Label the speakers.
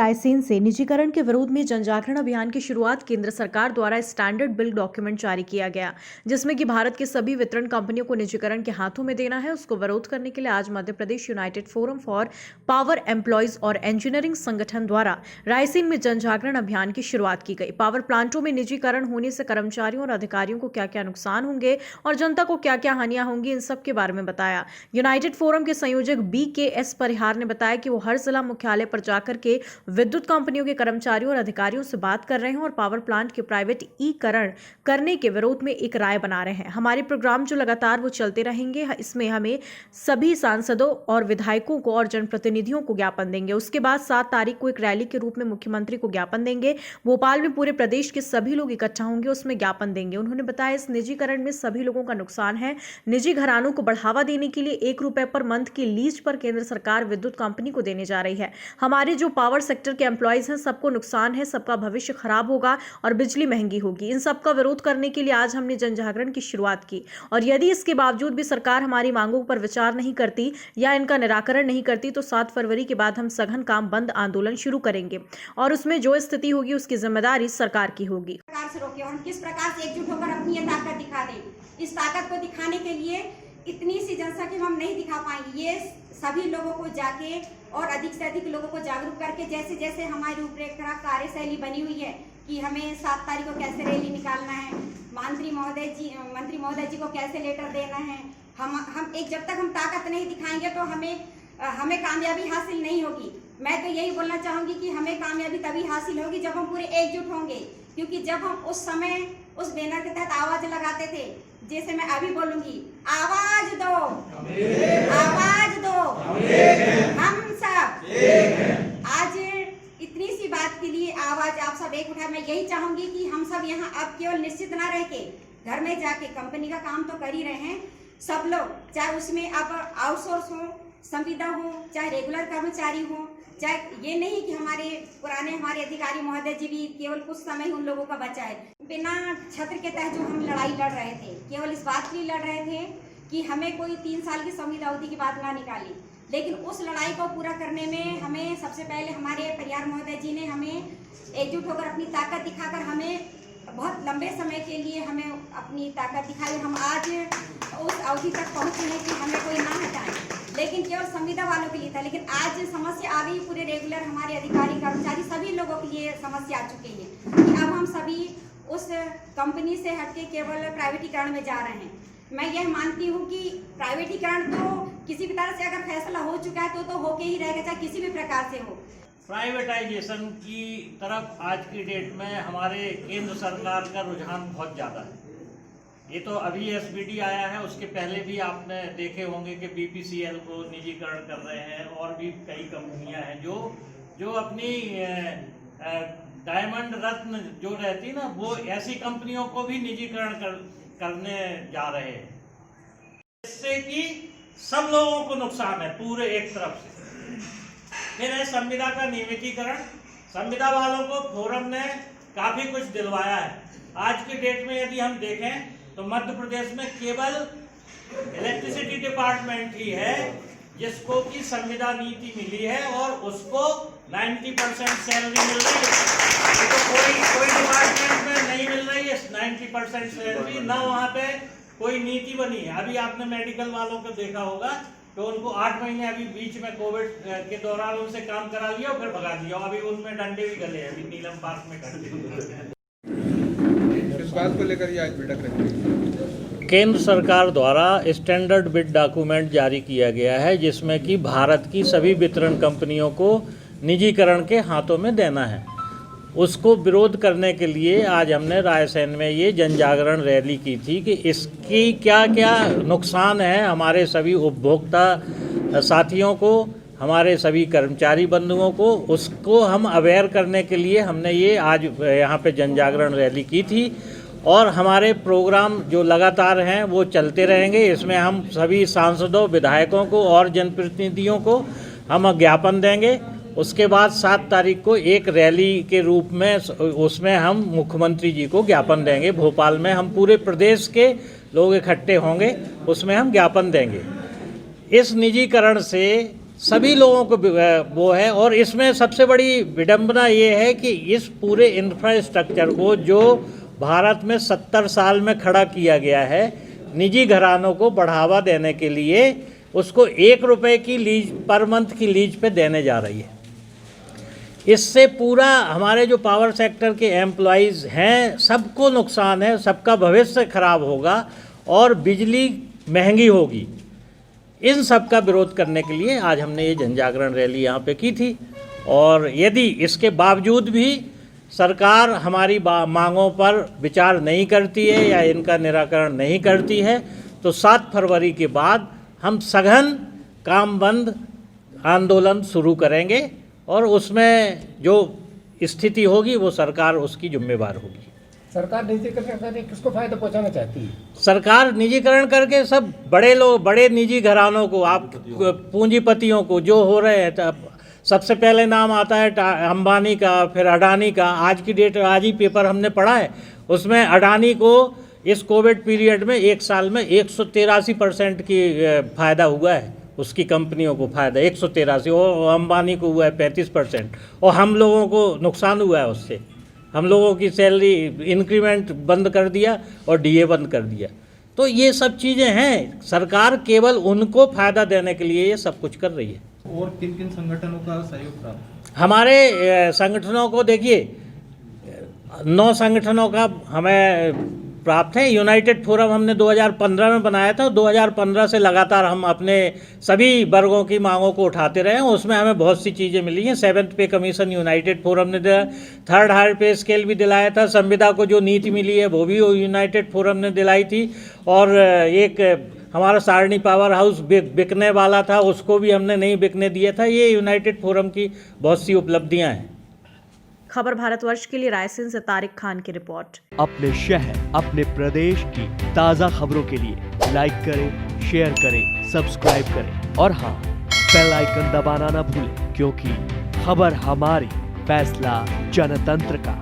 Speaker 1: रायसेन से निजीकरण के विरोध में जनजागरण अभियान की शुरुआत केंद्र सरकार द्वारा स्टैंडर्ड बिल डॉक्यूमेंट जारी किया गया, जिसमें कि भारत के सभी वितरण कंपनियों को निजीकरण के हाथों में देना है। उसको विरोध करने के लिए आज Madhya Pradesh united forum for power employees और इंजीनियरिंग संगठन द्वारा रायसेन में जनजागरण अभियान की शुरुआत की गई। पावर प्लांटों में निजीकरण होने से कर्मचारियों और अधिकारियों को क्या क्या नुकसान होंगे और जनता को क्या क्या हानियां होंगी, इन सब के बारे में बताया। यूनाइटेड फोरम के संयोजक BKS परिहार ने बताया कि वो हर जिला मुख्यालय पर जाकर के विद्युत कंपनियों के कर्मचारियों और अधिकारियों से बात कर रहे हैं और पावर प्लांट के प्राइवेटीकरण करने के विरोध में एक राय बना रहे हैं। हमारे प्रोग्राम जो लगातार वो चलते रहेंगे, इसमें हमें सभी सांसदों और विधायकों को और जनप्रतिनिधियों को ज्ञापन देंगे। उसके बाद 7 तारीख को एक रैली के रूप में मुख्यमंत्री को ज्ञापन देंगे। भोपाल में पूरे प्रदेश के सभी लोग इकट्ठा होंगे, उसमें ज्ञापन देंगे। उन्होंने बताया इस निजीकरण में सभी लोगों का नुकसान है। निजी घरानों को बढ़ावा देने के लिए 1 रुपए पर मंथ की लीज पर केंद्र सरकार विद्युत कंपनी को देने जा रही है। हमारे जो पावर सेक्टर के एम्प्लॉयज हैं, सबको नुकसान है, सबका भविष्य खराब होगा और बिजली महंगी होगी। इन सब का विरोध करने के लिए आज हमने जनजागरण की शुरुआत की और यदि इसके बावजूद भी सरकार हमारी मांगों पर विचार नहीं करती या इनका निराकरण नहीं करती तो 7 फरवरी के बाद हम सघन काम बंद आंदोलन शुरू करेंगे और उसमें जो स्थिति होगी उसकी जिम्मेदारी सरकार की होगी।
Speaker 2: प्रकार से रोके और हम किस प्रकार से एकजुट होकर अपनी ये ताकत दिखा दें। इस ताकत को दिखाने के लिए इतनी सी जनसंख्या हम नहीं दिखा पाएंगे। ये सभी लोगों को जाके और अधिक से अधिक लोगों को जागरूक करके जैसे जैसे हमारी रूपरेखा कार्यशैली बनी हुई है कि हमें 7 तारीख को कैसे रैली निकालना है, मंत्री महोदय जी को कैसे लेटर देना है। हम एक जब तक हम ताकत नहीं दिखाएंगे तो हमें कामयाबी हासिल नहीं होगी। मैं तो यही बोलना चाहूंगी कि हमें कामयाबी तभी हासिल होगी जब हम पूरे एकजुट होंगे, क्योंकि जब हम उस समय उस बैनर के तहत आवाज लगाते थे, जैसे मैं अभी बोलूंगी, आवाज दो, आवाज दो, हम सब आज इतनी सी बात के लिए आवाज आप सब एक उठाए। मैं यही चाहूंगी कि हम सब यहाँ अब केवल निश्चित ना रह के घर में जाके कंपनी का काम तो कर ही रहे हैं सब लोग, चाहे उसमें अब आउटसोर्स हो, संविदा हो, चाहे रेगुलर कर्मचारी हो, चाहे ये नहीं कि हमारे अधिकारी महोदय जी भी केवल कुछ समय उन लोगों का बचा है। बिना छत्र के तहत जो हम लड़ाई लड़ रहे थे, केवल इस बात के लिए लड़ रहे थे कि हमें कोई 3 साल की संविदा अवधि की बात ना निकाली, लेकिन उस लड़ाई को पूरा करने में हमें सबसे पहले हमारे परिहार महोदय जी ने हमें एकजुट होकर अपनी ताकत दिखाकर हमें बहुत लंबे समय के लिए हमें अपनी ताकत दिखाई। हम आज उस अवधि तक पहुँचे हैं कि हमें कोई ना हटाए, लेकिन केवल संविदा वालों के लिए था। लेकिन आज समस्या आ गई, पूरे रेगुलर हमारे अधिकारी कर्मचारी सभी लोगों के लिए समस्या आ चुकी है कि अब हम सभी उस कंपनी से हटके केवल प्राइवेटीकरण में जा रहे हैं। मैं यह मानती हूँ कि प्राइवेटीकरण तो किसी भी तरह से अगर फैसला हो चुका है तो होके ही रहेगा, चाहे किसी भी प्रकार से हो।
Speaker 3: प्राइवेटाइजेशन की तरफ आज की डेट में हमारे केंद्र सरकार का रुझान बहुत ज़्यादा है। ये तो अभी SBD आया है, उसके पहले भी आपने देखे होंगे कि BPCL को निजीकरण कर रहे हैं और भी कई कंपनियां हैं जो अपनी डायमंड रत्न जो रहती ना, वो ऐसी कंपनियों को भी निजीकरण करने जा रहे हैं, जिससे कि सब लोगों को नुकसान है पूरे एक तरफ से। फिर है संविदा का नियमितीकरण। संविदा वालों को फोरम ने काफी कुछ दिलवाया है। आज की डेट में यदि हम देखें तो मध्य प्रदेश में केवल इलेक्ट्रिसिटी डिपार्टमेंट ही है जिसको की संविदा नीति मिली है और उसको 90% सैलरी मिल रही है। तो कोई डिपार्टमेंट में नहीं मिल रही है 90% सैलरी, ना वहाँ पे कोई नीति बनी है। अभी आपने मेडिकल वालों को देखा होगा तो उनको 8 महीने अभी बीच में कोविड के दौरान उनसे काम करा लिया और फिर भगा दिया। अभी उनमें डंडे भी गले हैं, अभी नीलम पार्क में डंडे।
Speaker 4: इस बात को लेकर आज बैठक रखी।
Speaker 3: केंद्र सरकार द्वारा स्टैंडर्ड बिल डॉक्यूमेंट जारी किया गया है, जिसमें कि भारत की सभी वितरण कंपनियों को निजीकरण के हाथों में देना है। उसको विरोध करने के लिए आज हमने रायसेन में ये जनजागरण रैली की थी कि इसकी क्या क्या नुकसान है हमारे सभी उपभोक्ता साथियों को, हमारे सभी कर्मचारी बंधुओं को, उसको हम अवेयर करने के लिए हमने ये आज यहाँ पे जनजागरण रैली की थी। और हमारे प्रोग्राम जो लगातार हैं वो चलते रहेंगे। इसमें हम सभी सांसदों, विधायकों को और जनप्रतिनिधियों को हम ज्ञापन देंगे। उसके बाद 7 तारीख को एक रैली के रूप में उसमें हम मुख्यमंत्री जी को ज्ञापन देंगे। भोपाल में हम पूरे प्रदेश के लोग इकट्ठे होंगे, उसमें हम ज्ञापन देंगे। इस निजीकरण से सभी लोगों को वो है। और इसमें सबसे बड़ी विडंबना ये है कि इस पूरे इंफ्रास्ट्रक्चर को जो भारत में 70 साल में खड़ा किया गया है, निजी घरानों को बढ़ावा देने के लिए उसको 1 रुपए की लीज पर मंथ की लीज पे देने जा रही है। इससे पूरा हमारे जो पावर सेक्टर के एम्प्लॉइज़ हैं सबको नुकसान है, सबका भविष्य खराब होगा और बिजली महंगी होगी। इन सब का विरोध करने के लिए आज हमने ये जन जागरण रैली यहाँ पे की थी। और यदि इसके बावजूद भी सरकार हमारी मांगों पर विचार नहीं करती है या इनका निराकरण नहीं करती है तो 7 फरवरी के बाद हम सघन काम बंद आंदोलन शुरू करेंगे और उसमें जो स्थिति होगी वो सरकार उसकी जिम्मेवार होगी।
Speaker 5: सरकार निजीकरण करके किसको फायदा पहुंचाना चाहती है?
Speaker 3: सरकार निजीकरण करके सब बड़े लोग, बड़े निजी घरानों को, आप पूंजीपतियों को जो हो रहे हैं, सबसे पहले नाम आता है अंबानी का, फिर अडानी का। आज की डेट, आज ही पेपर हमने पढ़ा है, उसमें अडानी को इस कोविड पीरियड में 1 साल में 183% की फ़ायदा हुआ है, उसकी कंपनियों को फ़ायदा 183, और अंबानी को हुआ है 35%। और हम लोगों को नुकसान हुआ है उससे। हम लोगों की सैलरी इंक्रीमेंट बंद कर दिया और डीए बंद कर दिया। तो ये सब चीज़ें हैं, सरकार केवल उनको फ़ायदा देने के लिए ये सब कुछ कर रही है।
Speaker 4: और किन किन संगठनों का सहयोग प्राप्त?
Speaker 3: हमारे संगठनों को देखिए, 9 संगठनों का हमें प्राप्त है। यूनाइटेड फोरम हमने 2015 में बनाया था। 2015 से लगातार हम अपने सभी वर्गों की मांगों को उठाते रहे हैं। उसमें हमें बहुत सी चीज़ें मिली हैं। 7th पे कमीशन यूनाइटेड फोरम ने दिया, 3rd हायर पे स्केल भी दिलाया था, संविदा को जो नीति मिली है वो भी यूनाइटेड फोरम ने दिलाई थी, और एक हमारा सारणी पावर हाउस बिकने वाला था उसको भी हमने नहीं बिकने दिया था। ये यूनाइटेड फोरम की बहुत सी उपलब्धियाँ हैं।
Speaker 1: खबर भारतवर्ष के लिए रायसेन से तारिक खान की रिपोर्ट।
Speaker 6: अपने शहर, अपने प्रदेश की ताज़ा खबरों के लिए लाइक करें, शेयर करें, सब्सक्राइब करें और हाँ, बेल आइकन दबाना ना भूलें, क्योंकि खबर हमारी, फैसला जनतंत्र का।